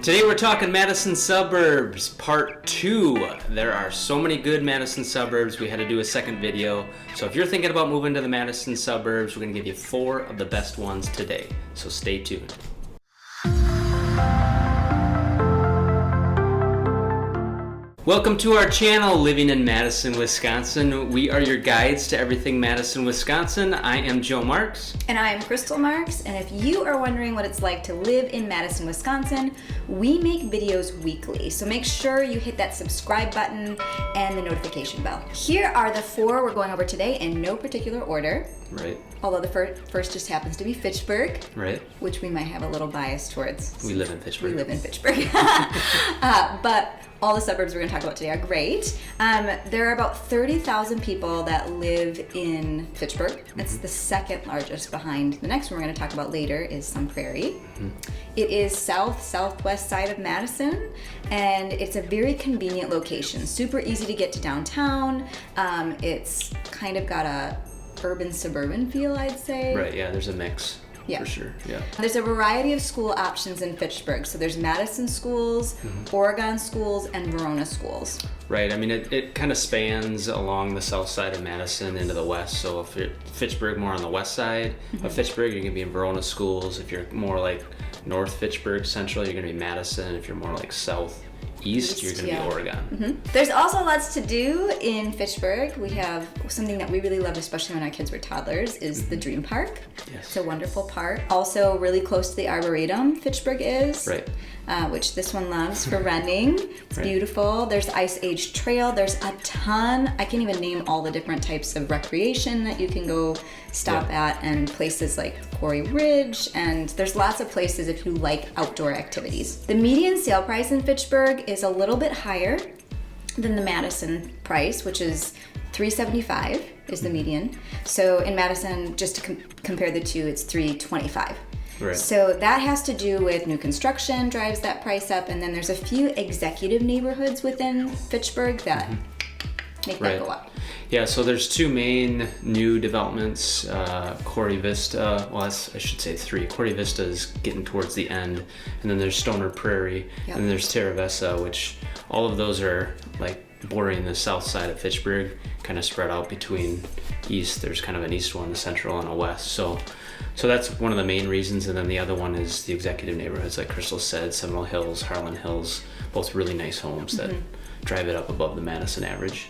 Today we're talking Madison Suburbs, Part 2. There are so many good Madison Suburbs, we had to do a second video. So if you're thinking about moving to the Madison Suburbs, we're going to give you 4 of the best ones today. So stay tuned. Welcome to our channel, Living in Madison, Wisconsin. We are your guides to everything Madison, Wisconsin. I am Joe Marks. And I am Krystle Marks. And if you are wondering what it's like to live in Madison, Wisconsin, we make videos weekly. So make sure you hit that subscribe button and the notification bell. Here are the 4 we're going over today in no particular order. Right. Although the first just happens to be Fitchburg. Right. Which we might have a little bias towards. We live in Fitchburg. We live in Fitchburg. But all the suburbs we're going to talk about today are great. There are about 30,000 people that live in Fitchburg. It's the second largest behind the next one we're going to talk about later is some Prairie. It is southwest side of Madison, and it's a very convenient location. Super easy to get to downtown. It's kind of got a urban suburban feel, I'd say. Right, yeah, there's a mix. Yeah. For sure, yeah. There's a variety of school options in Fitchburg. So there's Madison schools, Oregon schools, and Verona schools. Right, I mean, it kind of spans along the south side of Madison into the west. So if you're Fitchburg more on the west side of Fitchburg, you're going to be in Verona schools. If you're more like North Fitchburg, central, you're going to be Madison. If you're more like south east, you're going to be Oregon. There's also lots to do in Fitchburg. We have something that we really loved, especially when our kids were toddlers, is the Dream Park. Yes. It's a wonderful park. Also really close to the Arboretum, Fitchburg is. Right. Which this one loves for running. It's beautiful. There's Ice Age Trail. There's a ton. I can't even name all the different types of recreation that you can go stop at, and places like Quarry Ridge, and there's lots of places if you like outdoor activities. The median sale price in Fitchburg is a little bit higher than the Madison price, which is $375 is the median. So in Madison, just to compare the two, it's $325. Right. So that has to do with new construction drives that price up, and then there's a few executive neighborhoods within Fitchburg that make that go up. Yeah, so there's 2 main new developments, Corey Vista, well I should say 3. Corey Vista is getting towards the end, and then there's Stoner Prairie, and then there's Terra Vista, which all of those are like bordering the south side of Fitchburg, kind of spread out between east. There's kind of an east one, a central, and a west. So that's one of the main reasons, and then the other one is the executive neighborhoods, like Krystle said, Seminole Hills, Harlan Hills, both really nice homes that drive it up above the Madison average.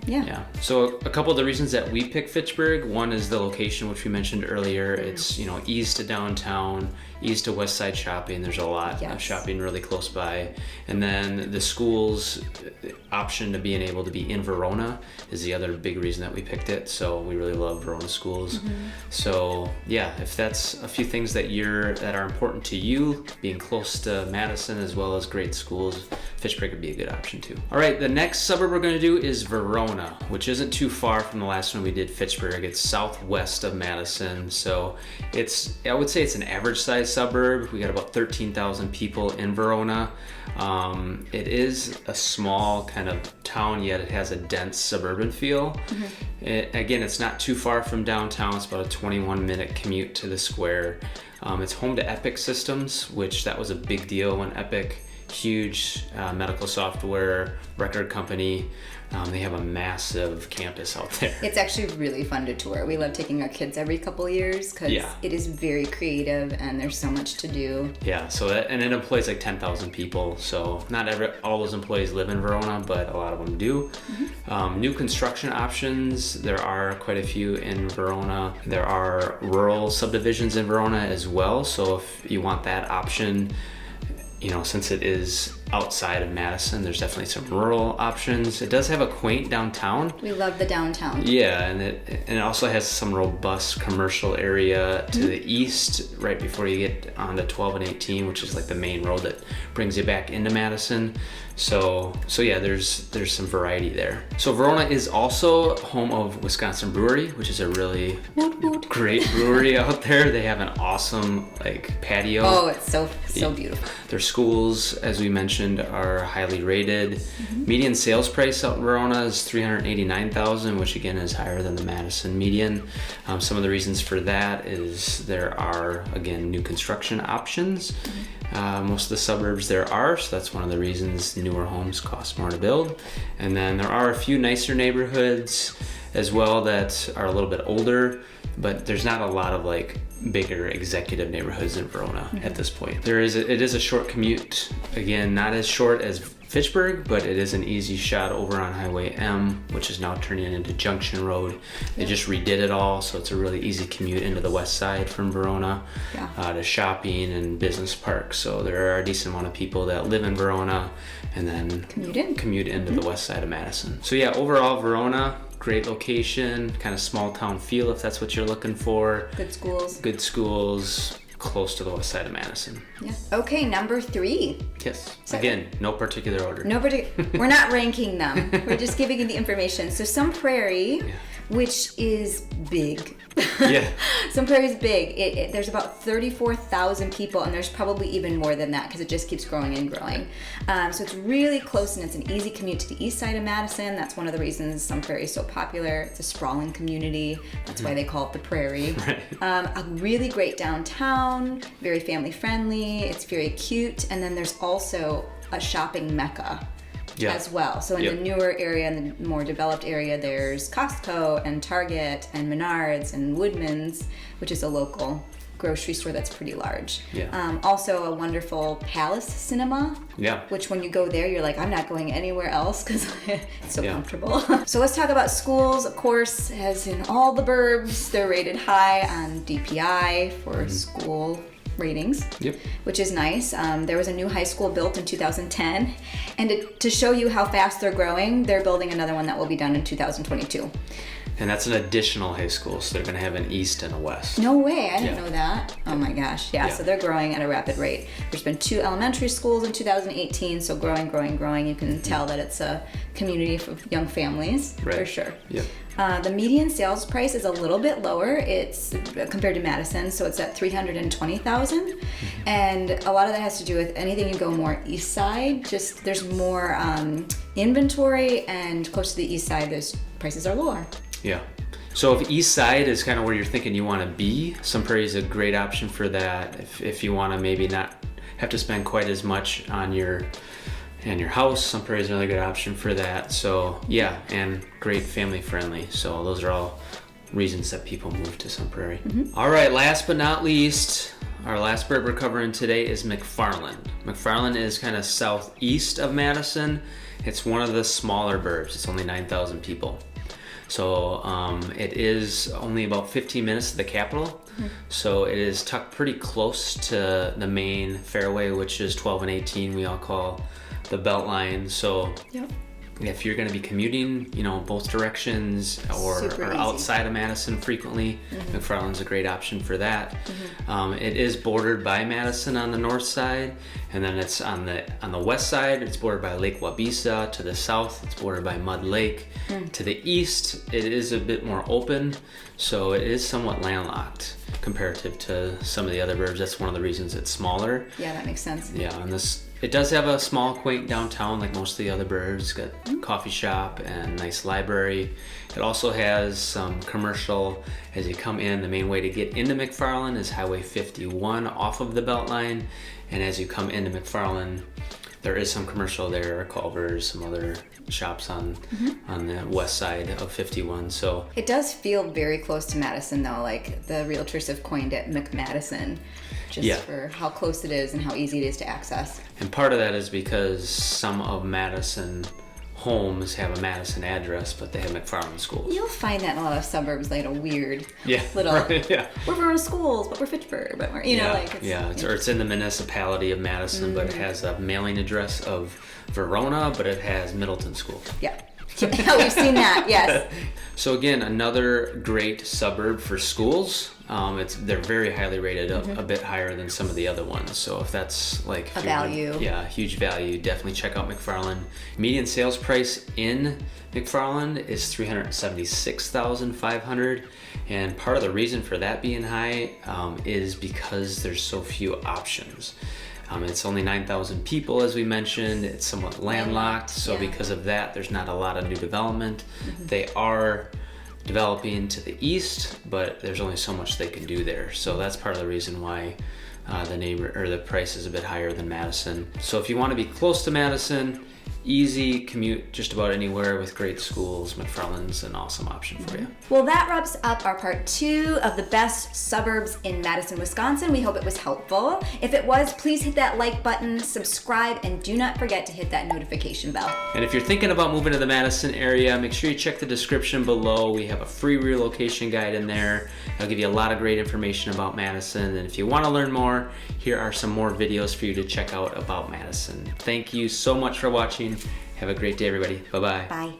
Yeah. So a couple of the reasons that we pick Fitchburg, one is the location, which we mentioned earlier. It's, east to downtown, east to west side shopping. There's a lot of shopping really close by. And then the schools option to being able to be in Verona is the other big reason that we picked it. So we really love Verona schools. So yeah, if that's a few things that are important to you, being close to Madison as well as great schools, Fitchburg would be a good option too. All right, the next suburb we're going to do is Verona, which isn't too far from the last one we did, Fitchburg. It's southwest of Madison, so I would say it's an average size suburb. We got about 13,000 people in Verona. It is a small kind of town, yet it has a dense suburban feel. Again, it's not too far from downtown. It's about a 21-minute commute to the square. It's home to Epic Systems, which that was a big deal when Epic, huge medical software record company. They have a massive campus out there. It's actually really fun to tour. We love taking our kids every couple of years because it is very creative and there's so much to do. Yeah, so and it employs like 10,000 people. So not all those employees live in Verona, but a lot of them do. New construction options, there are quite a few in Verona. There are rural subdivisions in Verona as well. So if you want that option, since it is outside of Madison, there's definitely some rural options. It does have a quaint downtown. We love the downtown. Yeah, and it also has some robust commercial area to the east, right before you get onto 12 and 18, which is like the main road that brings you back into Madison. So yeah, there's some variety there. So Verona is also home of Wisconsin Brewery, which is a really great brewery out there. They have an awesome patio. Oh, it's so beautiful. Their schools, as we mentioned, mentioned are highly rated. Median sales price out in Verona is $389,000, which again is higher than the Madison median. Some of the reasons for that is there are, again, new construction options. Most of the suburbs there are, so that's one of the reasons newer homes cost more to build. And then there are a few nicer neighborhoods as well that are a little bit older, but there's not a lot of like bigger executive neighborhoods in Verona at this point. It is a short commute, again, not as short as Fitchburg, but it is an easy shot over on Highway M, which is now turning into Junction Road. They just redid it all, so it's a really easy commute into the west side from Verona to shopping and business parks. So there are a decent amount of people that live in Verona and then commute into the west side of Madison. So yeah, overall Verona, great location, kind of small town feel if that's what you're looking for. Good schools, close to the west side of Madison. Yeah. Okay, number 3. Yes. Again, no particular order. We're not ranking them. We're just giving you the information. So Some Prairie, which is big. Yeah. Some Prairie is big. There's about 34,000 people, and there's probably even more than that because it just keeps growing and growing. So it's really close, and it's an easy commute to the east side of Madison. That's one of the reasons Some Prairie is so popular. It's a sprawling community. That's why they call it the Prairie. Right. A really great downtown, very family friendly. It's very cute, and then there's also a shopping mecca. As well. So in the newer area and the more developed area, there's Costco and Target and Menards and Woodman's, which is a local grocery store that's pretty large. Also a wonderful Palace Cinema, which when you go there, you're like, I'm not going anywhere else because it's so comfortable. So let's talk about schools. Of course, as in all the burbs, they're rated high on DPI for school ratings, which is nice. There was a new high school built in 2010, and to show you how fast they're growing, they're building another one that will be done in 2022. And that's an additional high school, so they're going to have an east and a west. No way, I didn't know that. Oh my gosh, so they're growing at a rapid rate. There's been 2 elementary schools in 2018, so growing. You can tell that it's a community for young families, for sure. The median sales price is a little bit lower. It's compared to Madison, so it's at $320,000, and a lot of that has to do with anything you go more east side. Just there's more inventory, and close to the east side, those prices are lower. Yeah. So if east side is kind of where you're thinking you want to be, Some Prairie is a great option for that. If you want to maybe not have to spend quite as much on your house, Some Prairie is another good option for that. So yeah, and great family friendly. So those are all reasons that people move to Some Prairie. All right, last but not least, our last burb we're covering today is McFarland. McFarland is kind of southeast of Madison. It's one of the smaller burbs. It's only 9,000 people. So it is only about 15 minutes to the capital. So it is tucked pretty close to the main Fairway, which is 12 and 18 we all call the Beltline. So if you're going to be commuting, both directions or outside of Madison frequently, McFarland's a great option for that. It is bordered by Madison on the north side, and then it's on the west side, it's bordered by Lake Wabisa. To the south, it's bordered by Mud Lake. To the east, it is a bit more open, so it is somewhat landlocked comparative to some of the other burbs. That's one of the reasons it's smaller. Yeah, that makes sense. Yeah, and it does have a small, quaint downtown like most of the other burbs. It's got a coffee shop and nice library. It also has some commercial as you come in. The main way to get into McFarland is Highway 51 off of the Beltline. And as you come into McFarland, there is some commercial there, Culver's, some other shops on the west side of 51. So it does feel very close to Madison though, like the realtors have coined it McMadison, just for how close it is and how easy it is to access. And part of that is because some of Madison homes have a Madison address, but they have McFarland schools. You'll find that in a lot of suburbs, like a weird little, we're Verona schools, but we're Fitchburg, but we're, it's in the municipality of Madison, but it has a mailing address of Verona, but it has Middleton School. Yeah, we've seen that, yes. So again, another great suburb for schools. They're very highly rated, a bit higher than some of the other ones. So if that's like a value, huge value, definitely check out McFarland. Median sales price in McFarland is $376,500, and part of the reason for that being high is because there's so few options. It's only 9,000 people, as we mentioned. It's somewhat landlocked, so yeah. because of that, there's not a lot of new development. They are developing to the east, but there's only so much they can do there. So that's part of the reason why the price is a bit higher than Madison. So if you want to be close to Madison, easy commute just about anywhere with great schools, McFarland's an awesome option for you. Well, that wraps up our part 2 of the best suburbs in Madison, Wisconsin. We hope it was helpful. If it was, please hit that like button, subscribe, and do not forget to hit that notification bell. And if you're thinking about moving to the Madison area, make sure you check the description below. We have a free relocation guide in there. It'll give you a lot of great information about Madison. And if you want to learn more, here are some more videos for you to check out about Madison. Thank you so much for watching. Have a great day, everybody. Bye-bye. Bye.